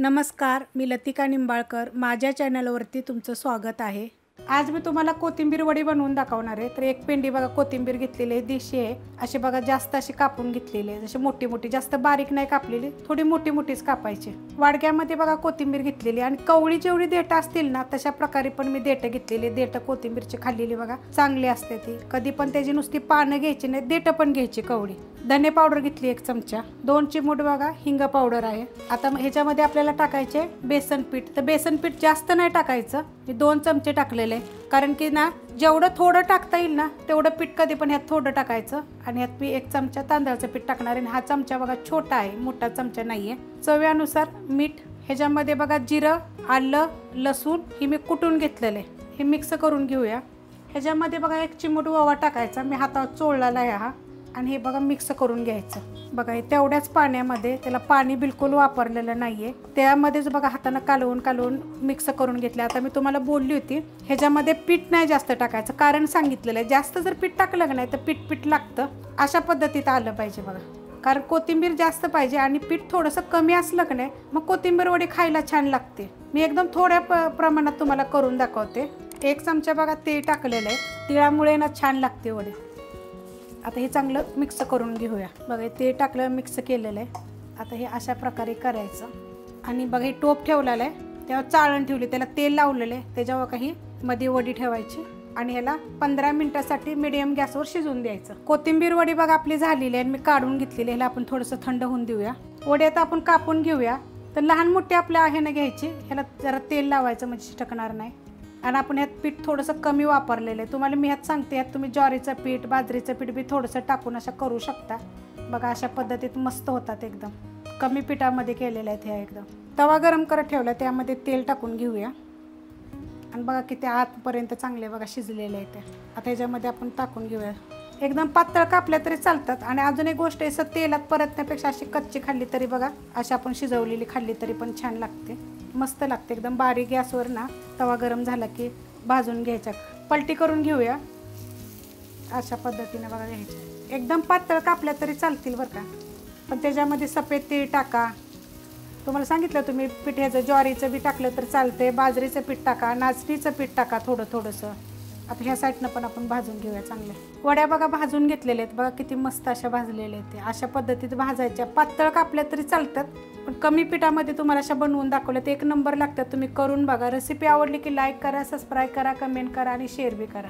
नमस्कार, मी लतिका निंबाळकर. माझ्या चॅनलवरती तुमचं स्वागत आहे. आज मी तुम्हाला कोथिंबीर वडी बनवून दाखवणार आहे. तर एक पेंडी बघा कोथिंबीर घेतलेली आहे, देशी आहे. अशी बघा जास्त अशी कापून घेतलेली आहे, जशी मोठी मोठी, जास्त बारीक नाही कापलेली, थोडी मोठी मोठीच कापायची. वाडक्यामध्ये बघा कोथिंबीर घेतलेली आणि कवळी जेवढी देठ असतील ना तशा प्रकारे पण मी देठ घेतलेली. देठ कोथिंबीरची खाल्लेली बघा चांगली असते ती. कधी पण त्याची नुसती पानं घ्यायची नाही, देठ पण घ्यायची कवळी. धने पावडर घेतली 1 चमचा, 2 चिमूट बघा हिंग पावडर आहे. आता ह्याच्यामध्ये आपल्याला टाकायचे बेसन पीठ. तर बेसन पीठ जास्त नाही टाकायचं, मी 2 चमचे टाकलेले आहे. कारण की ना जेवढं थोडं टाकता येईल ना तेवढं पीठ कधी पण ह्यात थोडं टाकायचं. आणि ह्यात मी 1 चमचा तांदळाचं पीठ टाकणार आहे. हा चमचा बघा छोटा आहे, मोठा चमचा नाही आहे. चवीनुसार मीठ. ह्याच्यामध्ये बघा जिरं, आलं, लसूण ही मी कुटून घेतलेले, हे मिक्स करून घेऊया. ह्याच्यामध्ये बघा 1 चिमूट ओवा टाकायचा, मी हातावर चोळलेला आहे हा. आणि हे बघा मिक्स करून घ्यायचं. बघा हे तेवढ्याच पाण्यामध्ये, त्याला पाणी बिलकुल वापरलेलं नाही आहे, त्यामध्येच बघा हातानं कालवून कालवून मिक्स करून घेतलं. आता मी तुम्हाला बोलली होती ह्याच्यामध्ये पीठ नाही जास्त टाकायचं, कारण सांगितलेलं आहे. जास्त जर पीठ टाकलं नाही तर पीठ लागतं. अशा पद्धतीत आलं पाहिजे बघा, कारण कोथिंबीर जास्त पाहिजे आणि पीठ थोडंसं कमी असलं की नाही मग कोथिंबीर वडी खायला छान लागते. मी एकदम थोड्या प्रमाणात तुम्हाला करून दाखवते. 1 चमचा बघा तीळ टाकलेलं आहे, तिळामुळे ना छान लागते वडी. आता हे चांगलं मिक्स करून घेऊया. बघा ते टाकलं, मिक्स केलेलं आहे. आता हे अशा प्रकारे करायचं. आणि बघा हे टोप ठेवलेलं आहे, त्यावर चाळण ठेवली, त्याला तेल लावलेलं आहे, त्याच्यावर काही मध्ये वडी ठेवायची आणि ह्याला 15 मिनिटासाठी मिडियम गॅसवर शिजवून द्यायचं. कोथिंबीर वडी बघा आपली झालेली आहे, मी काढून घेतलेली. ह्याला आपण थोडंसं थंड होऊन देऊया. वडी आता आपण कापून घेऊया. तर लहान मोठी आपल्या आहे ना घ्यायची, ह्याला जरा तेल लावायचं म्हणजे चिटकणार नाही. आणि आपण ह्यात पीठ थोडंसं कमी वापरलेलं आहे. तुम्हाला मी ह्यात सांगते, ह्यात तुम्ही ज्वारीचं पीठ, बाजरीचं पीठ बी थोडंसं टाकून अशा करू शकता. बघा अशा पद्धतीत मस्त होतात, एकदम कमी पिठामध्ये केलेल्या आहेत ह्या. एकदम तवा गरम करत ठेवला, त्यामध्ये तेल टाकून घेऊया. आणि बघा किती आतपर्यंत चांगले बघा शिजलेले आहेत ते. आता ह्याच्यामध्ये आपण टाकून घेऊया. एकदम पातळ कापल्या तरी चालतात. आणि अजून एक गोष्ट आहे, तेलात परतण्यापेक्षा अशी कच्ची खाल्ली तरी बघा, अशी आपण शिजवलेली खाल्ली तरी पण छान लागते, मस्त लागते. एकदम बारीक गॅसवर ना तवा गरम झाला की भाजून घ्यायचा. पलटी करून घेऊया. अशा पद्धतीने बघा घ्यायच्या. एकदम पातळ कापल्या तरी चालतील बरं का, पण त्याच्यामध्ये सफेद तीळ टाका. तुम्हाला सांगितलं तुम्ही पीठ ह्याचं ज्वारीचं बी टाकलं तर चालते, बाजरीचं पीठ टाका, नाचणीचं पीठ टाका थोडंसं. आता ह्या साईडनं पण आपण भाजून घेऊया चांगले. वड्या बघा भाजून घेतलेल्या आहेत बघा, किती मस्त अशा भाजलेल्या आहेत. अशा पद्धतीत भाजायच्या. पातळ कापल्या तरी चालतात, पण कमी पिठामध्ये तुम्हाला अशा बनवून दाखवल्या तर 1 नंबर लागतात. तुम्ही करून बघा. रेसिपी आवडली की लाईक करा, सबस्क्राईब करा, कमेंट करा आणि शेअर बी करा.